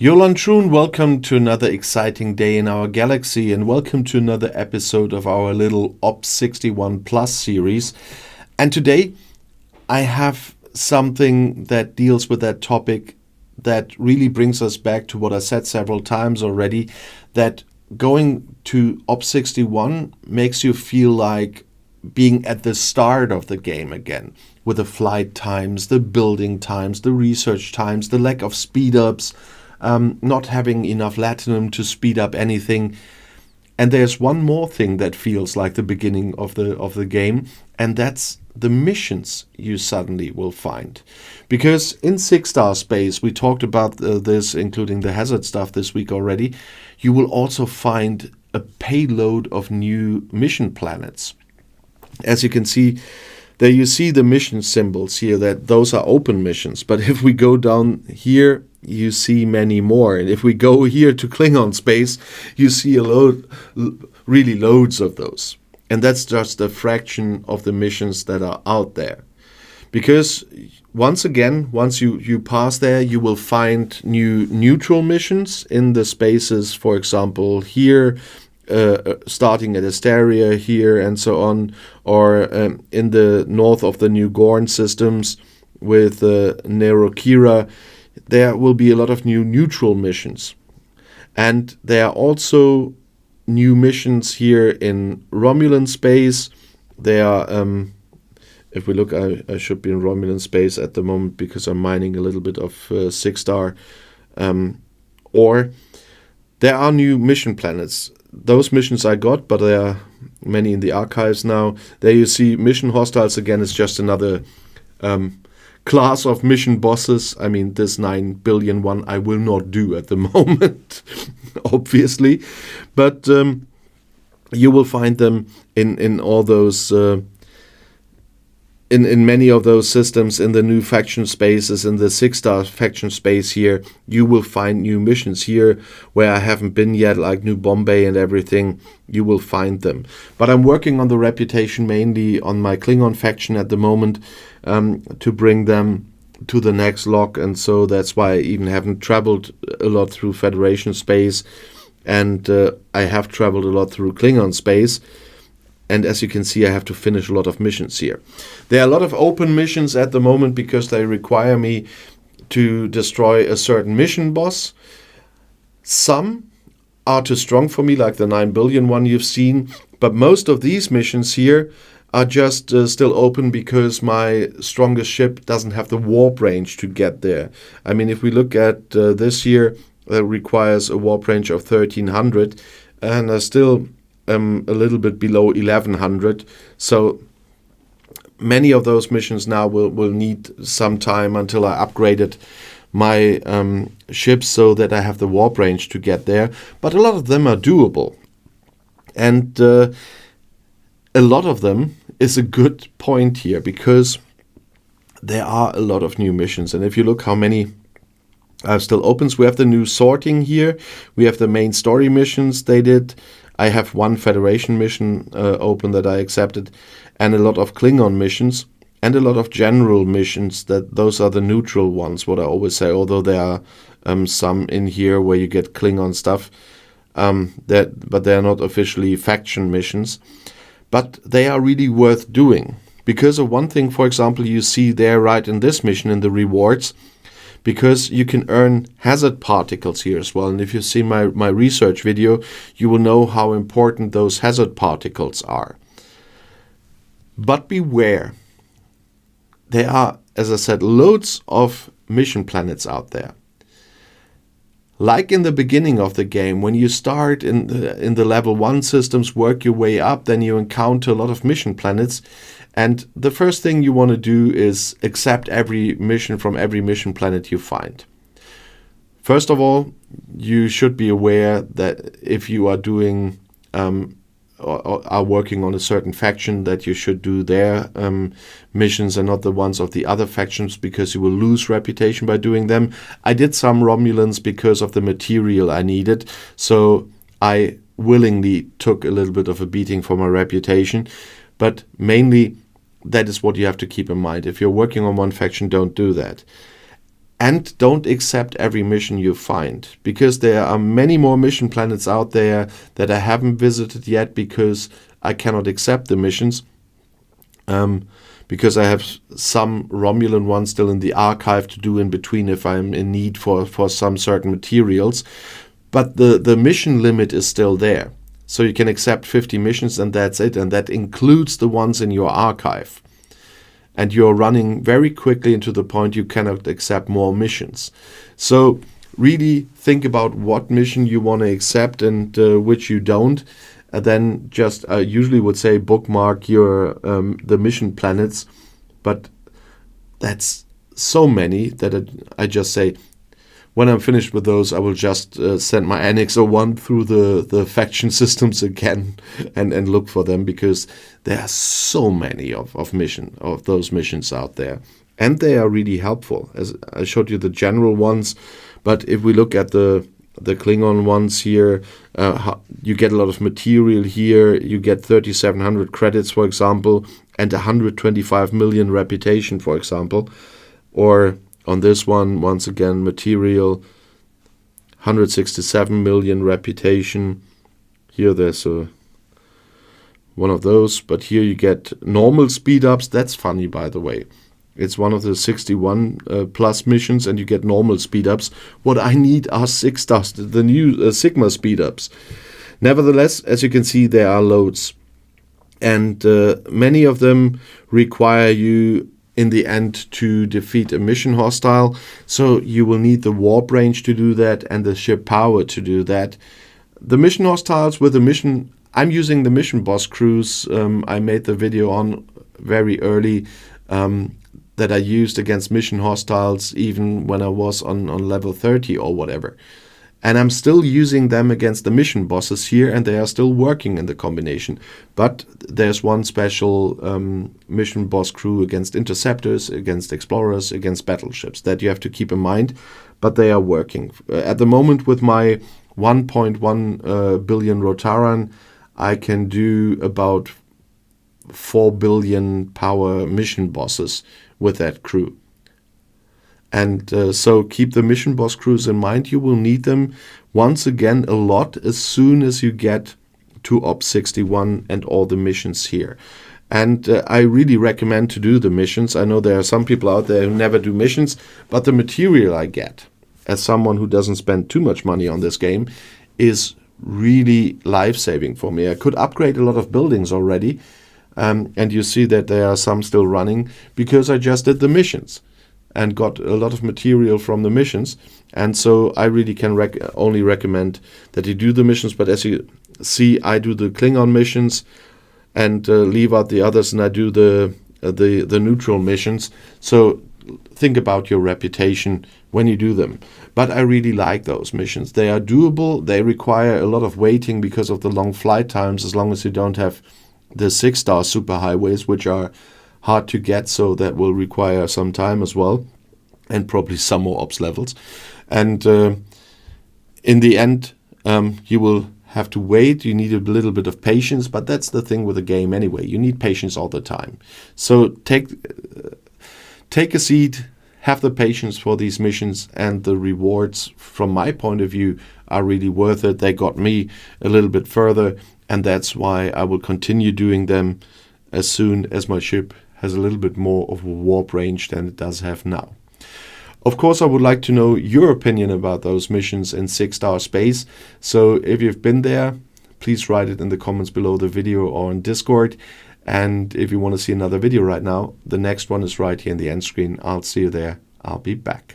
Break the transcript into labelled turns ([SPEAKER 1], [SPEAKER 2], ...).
[SPEAKER 1] Yolan Trun, welcome to another exciting day in our galaxy and welcome to another episode of our little Ops 61 Plus series. And today I have something that deals with that topic that really brings us back to what I said several times already, that going to Ops 61 makes you feel like being at the start of the game again, with the flight times, the building times, the research times, the lack of speed ups, not having enough latinum to speed up anything. And there's one more thing that feels like the beginning of the game, and that's the missions you suddenly will find. Because in 6-star space, we talked about this, including the hazard stuff this week already, you will also find a payload of new mission planets. As you can see, there you see the mission symbols here, that those are open missions. But if we go down here, you see many more. And if we go here to Klingon space, you see really loads of those. And that's just a fraction of the missions that are out there. Because once you pass there, you will find new neutral missions in the spaces, for example, here, starting at Asteria here and so on, or in the north of the New Gorn systems with Nerokira. There will be a lot of new neutral missions. And there are also new missions here in Romulan space. They are, if we look, I should be in Romulan space at the moment because I'm mining a little bit of 6-star. Or there are new mission planets. Those missions I got, but there are many in the archives now. There you see mission hostiles again. It's just another class of mission bosses. I mean, this 9 billion one I will not do at the moment, obviously. But you will find them in all those, in many of those systems, in the new faction spaces, in the 6-star faction space here. You will find new missions here where I haven't been yet, like New Bombay and everything. You will find them. But I'm working on the reputation mainly on my Klingon faction at the moment, to bring them to the next log, and so that's why I even haven't traveled a lot through Federation space, and I have traveled a lot through Klingon space, and as you can see, I have to finish a lot of missions here. There are a lot of open missions at the moment because they require me to destroy a certain mission boss. Some are too strong for me, like the 9 billion one you've seen, but most of these missions here are just still open because my strongest ship doesn't have the warp range to get there. I mean, if we look at this here, it requires a warp range of 1300, and I still am a little bit below 1100. So many of those missions now will need some time until I upgraded my ships so that I have the warp range to get there. But a lot of them are doable. And a lot of them is a good point here because there are a lot of new missions. And if you look how many still opens, we have the new sorting here. We have the main story missions they did. I have one Federation mission open that I accepted, and a lot of Klingon missions and a lot of general missions. Those are the neutral ones, what I always say, although there are some in here where you get Klingon stuff, but they are not officially faction missions. But they are really worth doing. Because of one thing, for example, you see there right in this mission in the rewards, because you can earn hazard particles here as well. And if you've seen my research video, you will know how important those hazard particles are. But beware. There are, as I said, loads of mission planets out there. Like in the beginning of the game, when you start in the level 1 systems, work your way up, then you encounter a lot of mission planets. And the first thing you want to do is accept every mission from every mission planet you find. First of all, you should be aware that if you are doing or are working on a certain faction, that you should do their missions and not the ones of the other factions, because you will lose reputation by doing them. I did some Romulans because of the material I needed, so I willingly took a little bit of a beating for my reputation, but mainly that is what you have to keep in mind. If you're working on one faction, don't do that. And don't accept every mission you find, because there are many more mission planets out there that I haven't visited yet because I cannot accept the missions. Because I have some Romulan ones still in the archive to do in between if I'm in need for some certain materials. But the mission limit is still there. So you can accept 50 missions and that's it. And that includes the ones in your archive. And you're running very quickly into the point you cannot accept more missions. So really think about what mission you want to accept and which you don't. And then just I usually would say bookmark your the mission planets, but that's so many that I just say when I'm finished with those, I will just send my Annex 01 through the faction systems again and look for them, because there are so many of those missions out there, and they are really helpful. As I showed you the general ones, but if we look at the Klingon ones here, you get a lot of material here. You get 3,700 credits, for example, and 125 million reputation, for example. Or on this one, once again, material, 167 million reputation. Here there's one of those, but here you get normal speed ups. That's funny, by the way. It's one of the 61 plus missions, and you get normal speed ups. What I need are 6 stars, the new Sigma speed ups. Nevertheless, as you can see, there are loads, and many of them require you in the end to defeat a mission hostile. So you will need the warp range to do that and the ship power to do that. The mission hostiles with the mission, I'm using the mission boss crews. I made the video on very early. That I used against mission hostiles even when I was on level 30 or whatever. And I'm still using them against the mission bosses here, and they are still working in the combination. But there's one special mission boss crew against interceptors, against explorers, against battleships that you have to keep in mind, but they are working. At the moment with my 1.1 billion Rotaran, I can do about 4 billion power mission bosses with that crew. And so keep the mission boss crews in mind. You will need them once again a lot as soon as you get to Op 61 and all the missions here. And I really recommend to do the missions. I know there are some people out there who never do missions, but the material I get as someone who doesn't spend too much money on this game is really life-saving for me. I could upgrade a lot of buildings already. And you see that there are some still running because I just did the missions and got a lot of material from the missions. And so I really can only recommend that you do the missions. But as you see, I do the Klingon missions and leave out the others, and I do the neutral missions. So think about your reputation when you do them. But I really like those missions. They are doable. They require a lot of waiting because of the long flight times, as long as you don't have the 6-star superhighways, which are hard to get, so that will require some time as well, and probably some more ops levels. And in the end, you will have to wait. You need a little bit of patience, but that's the thing with the game anyway. You need patience all the time. So take a seat, have the patience for these missions, and the rewards, from my point of view, are really worth it. They got me a little bit further, and that's why I will continue doing them as soon as my ship has a little bit more of a warp range than it does have now. Of course, I would like to know your opinion about those missions in 6-star space. So if you've been there, please write it in the comments below the video or on Discord. And if you want to see another video right now, the next one is right here in the end screen. I'll see you there. I'll be back.